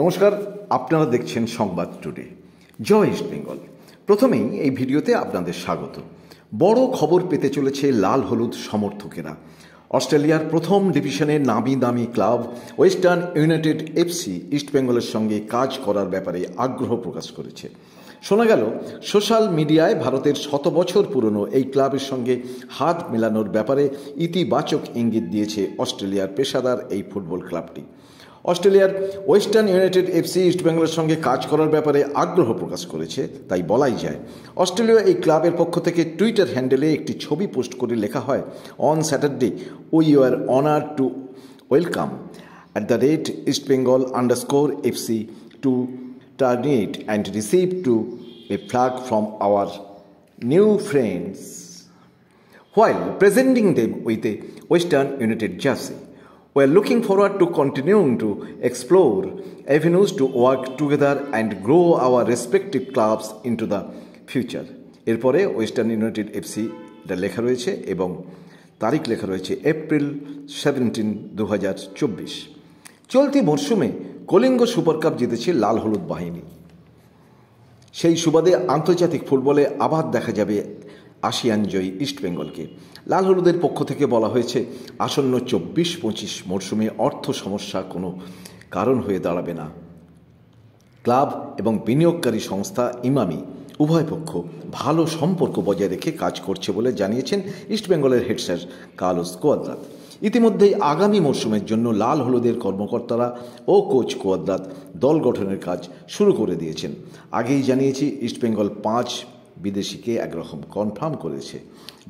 নমস্কার, আপনারা দেখছেন সংবাদ টুডে। জয় ইস্ট বেঙ্গল। প্রথমেই এই ভিডিওতে আপনাদের স্বাগত। বড় খবর পেতে চলেছে লাল হলুদ সমর্থকেরা। অস্ট্রেলিয়ার প্রথম ডিভিশনের নামি দামি ক্লাব ওয়েস্টার্ন ইউনাইটেড এফসি ইস্টবেঙ্গলের সঙ্গে কাজ করার ব্যাপারে আগ্রহ প্রকাশ করেছে। শোনা গেল সোশ্যাল মিডিয়ায় ভারতের 100 বছর পুরনো এই ক্লাবের সঙ্গে হাত মেলানোর ব্যাপারে ইতিবাচক ইঙ্গিত দিয়েছে অস্ট্রেলিয়ার পেশাদার এই ফুটবল ক্লাবটি। অস্ট্রেলিয়ার ওয়েস্টার্ন ইউনাইটেড এফসি ইস্টবেঙ্গলের সঙ্গে কাজ করার ব্যাপারে আগ্রহ প্রকাশ করেছে, তাই বলাই যায়। অস্ট্রেলিয়া এই ক্লাবের পক্ষ থেকে টুইটার হ্যান্ডেলে একটি ছবি পোস্ট করে লেখা হয়, on Saturday we are honour to welcome @eastbengal_FC to terminate and receive to a flag from our new friends while presenting them with a Western United jersey. We are looking forward to continuing to explore avenues to work together and grow our respective clubs into the future. এরপরে western United FC এটা লেখা রয়েছে এবং তারিখ লেখা রয়েছে April 17, 2024। চলতি মরশুমে কলিঙ্গ সুপার কাপ জিতেছে লাল হলুদ বাহিনী। সেই সুবাদে আন্তর্জাতিক ফুটবলে আবার দেখা যাবে আসিয়ান জয়ী ইস্টবেঙ্গলকে। লাল হলুদের পক্ষ থেকে বলা হয়েছে, আসন্ন 24-25 মরশুমে অর্থ সমস্যা কোনো কারণ হয়ে দাঁড়াবে না। ক্লাব এবং বিনিয়োগকারী সংস্থা ইমামি উভয় পক্ষ ভালো সম্পর্ক বজায় রেখে কাজ করছে বলে জানিয়েছেন ইস্টবেঙ্গলের হেড স্যার কার্লোস কোয়াদ্রাত। ইতিমধ্যেই আগামী মরশুমের জন্য লাল হলুদের কর্মকর্তারা ও কোচ কোয়াদ্রাত দল গঠনের কাজ শুরু করে দিয়েছেন। আগেই জানিয়েছি ইস্টবেঙ্গল 5 বিদেশিকে একরকম কনফার্ম করেছে,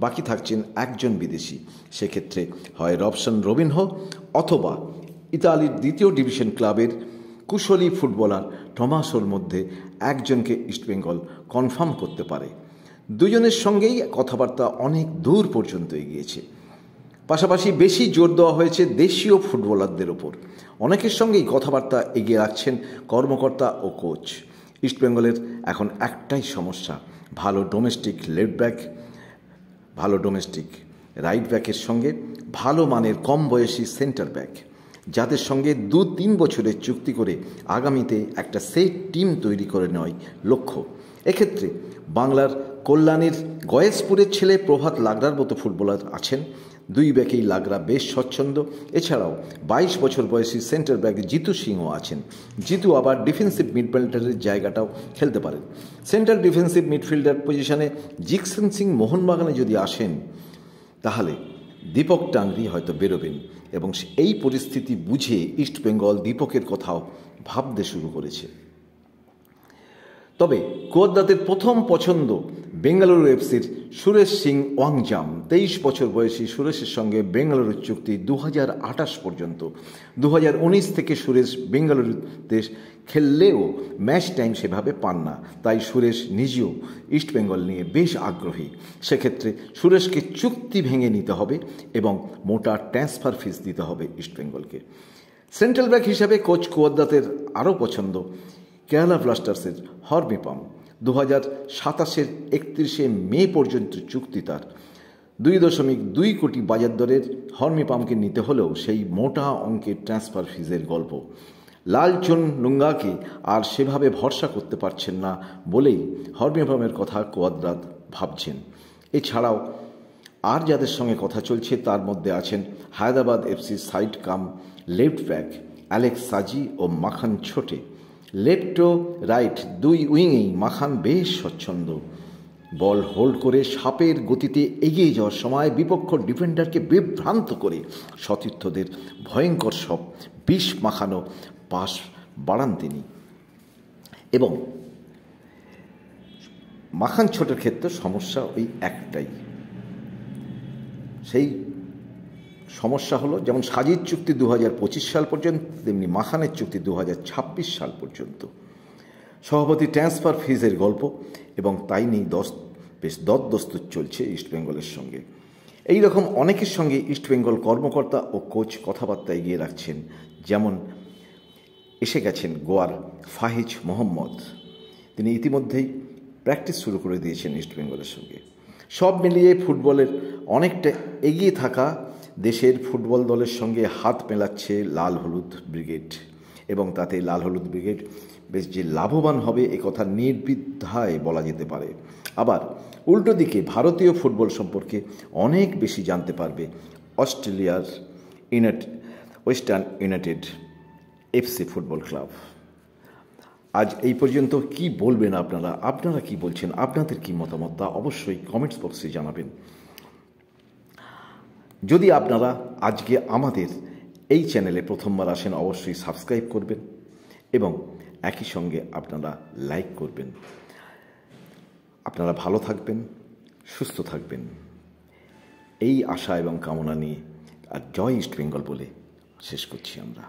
বাকি থাকছেন একজন বিদেশি। সেক্ষেত্রে হয় রবসন রবিনহো অথবা ইতালির 2য় ডিভিশন ক্লাবের কুশলী ফুটবলার টমাসোর মধ্যে একজনকে ইস্টবেঙ্গল কনফার্ম করতে পারে। দুজনের সঙ্গেই কথাবার্তা অনেক দূর পর্যন্ত এগিয়েছে। পাশাপাশি বেশি জোর দেওয়া হয়েছে দেশীয় ফুটবলারদের ওপর। অনেকের সঙ্গেই কথাবার্তা এগিয়ে রাখছেন কর্মকর্তা ও কোচ। ইস্টবেঙ্গলের এখন একটাই সমস্যা, ভালো ডোমেস্টিক লেফট ব্যাক, ভালো ডোমেস্টিক রাইট ব্যাকের সঙ্গে ভালো মানের কম বয়সী সেন্টার ব্যাক, যাদের সঙ্গে 2-3 বছরের চুক্তি করে আগামীতে একটা সেট টিম তৈরি করে নেওয়াই লক্ষ্য। এক্ষেত্রে বাংলার কল্যাণীর গয়েশপুরের ছেলে প্রভাত লাগরার মতো ফুটবলার আছেন। 2 ব্যাকেই লাগরা বেশ স্বচ্ছন্দ। এছাড়াও 22 বছর বয়সী সেন্টার ব্যাক জিতু সিংহ আছেন। জিতু আবার ডিফেন্সিভ মিডফিল্ডারের জায়গাটাও খেলতে পারেন। সেন্টার ডিফেন্সিভ মিডফিল্ডার পজিশনে জিকসন সিং মোহনবাগানে যদি আসেন, তাহলে দীপক টাংরি হয়তো বেরোবেন এবং এই পরিস্থিতি বুঝে ইস্টবেঙ্গল দীপকের কথাও ভাবতে শুরু করেছে। তবে কোয়াদ্রাতের প্রথম পছন্দ বেঙ্গালুরু এফসির সুরেশ সিং ওয়াংজাম। 23 বছর বয়সী সুরেশের সঙ্গে বেঙ্গালুরুর চুক্তি 2028 পর্যন্ত। 2019 থেকে সুরেশ বেঙ্গালুরুতে খেললেও ম্যাচ টাইম সেভাবে পান না, তাই সুরেশ নিজেও ইস্টবেঙ্গল নিয়ে বেশ আগ্রহী। সেক্ষেত্রে সুরেশকে চুক্তি ভেঙে নিতে হবে এবং মোটা ট্রান্সফার ফিস দিতে হবে ইস্টবেঙ্গলকে। সেন্ট্রাল ব্যাক হিসাবে কোচ কোয়াদ্রাতের আরও পছন্দ কেরালা ব্লাস্টার্সের হর্মিপাম। 2027-এর 31শে মে পর্যন্ত চুক্তি তার। 2.2 কোটি বাজার দরের হর্মিপামকে নিতে হলেও সেই মোটা অঙ্কের ট্রান্সফার ফিজের গল্প। লালচন লুঙ্গাকে আর সেভাবে ভরসা করতে পারছেন না বলেই হর্মিপামের কথা কোয়াদ্রাত ভাবছেন। এছাড়াও আর যাদের সঙ্গে কথা চলছে তার মধ্যে আছেন হায়দ্রাবাদ এফসি সাইড কাম লেফট ব্যাক অ্যালেক্স সাজি ও মাখান ছোটে। লেফট ও রাইট 2 উইংয়েই মাখান বেশ স্বচ্ছন্দ। বল হোল্ড করে সাপের গতিতে এগিয়ে যাওয়ার সময় বিপক্ষ ডিফেন্ডারকে বিভ্রান্ত করে সতীর্থদের ভয়ঙ্কর সব বিষ মাখানো পাস বাড়ান তিনি। এবং মাখান ছোটের ক্ষেত্রে সমস্যা ওই একটাই, সেই সমস্যা হলো যেমন সাজির চুক্তি 2025 সাল পর্যন্ত, তেমনি মাখানের চুক্তি 2026 সাল পর্যন্ত। সভাপতি ট্রান্সফার ফিজের গল্প এবং তাই নিয়ে বেশ দরদস্তুর চলছে ইস্টবেঙ্গলের সঙ্গে। এই রকম অনেকের সঙ্গে ইস্টবেঙ্গল কর্মকর্তা ও কোচ কথাবার্তা এগিয়ে রাখছেন। যেমন এসে গেছেন গোয়ার ফাহিজ মোহাম্মদ, তিনি ইতিমধ্যেই প্র্যাকটিস শুরু করে দিয়েছেন ইস্টবেঙ্গলের সঙ্গে। সব মিলিয়ে ফুটবলের অনেকটা এগিয়ে থাকা দেশের ফুটবল দলের সঙ্গে হাত মেলাচ্ছে লাল হলুদ ব্রিগেড। এবং তাতে লাল হলুদ ব্রিগেড বেশ যে লাভবান হবে একথা নির্দ্বিধায় বলা যেতে পারে। আবার উল্টো দিকে ভারতীয় ফুটবল সম্পর্কে অনেক বেশি জানতে পারবে অস্ট্রেলিয়ার western United FC football club. আজ এই পর্যন্ত কি বলবেন আপনারা কি বলছেন, আপনাদের কি মতামত তা অবশ্যই কমেন্টস বক্সে জানাবেন। যদি আপনারা আজকে আমাদের এই চ্যানেলে প্রথমবার আসেন অবশ্যই সাবস্ক্রাইব করবেন এবং একই সঙ্গে আপনারা লাইক করবেন। আপনারা ভালো থাকবেন, সুস্থ থাকবেন, এই আশা এবং কামনা নিয়ে আর জয় ইস্ট বেঙ্গল বলে শেষ করছি আমরা।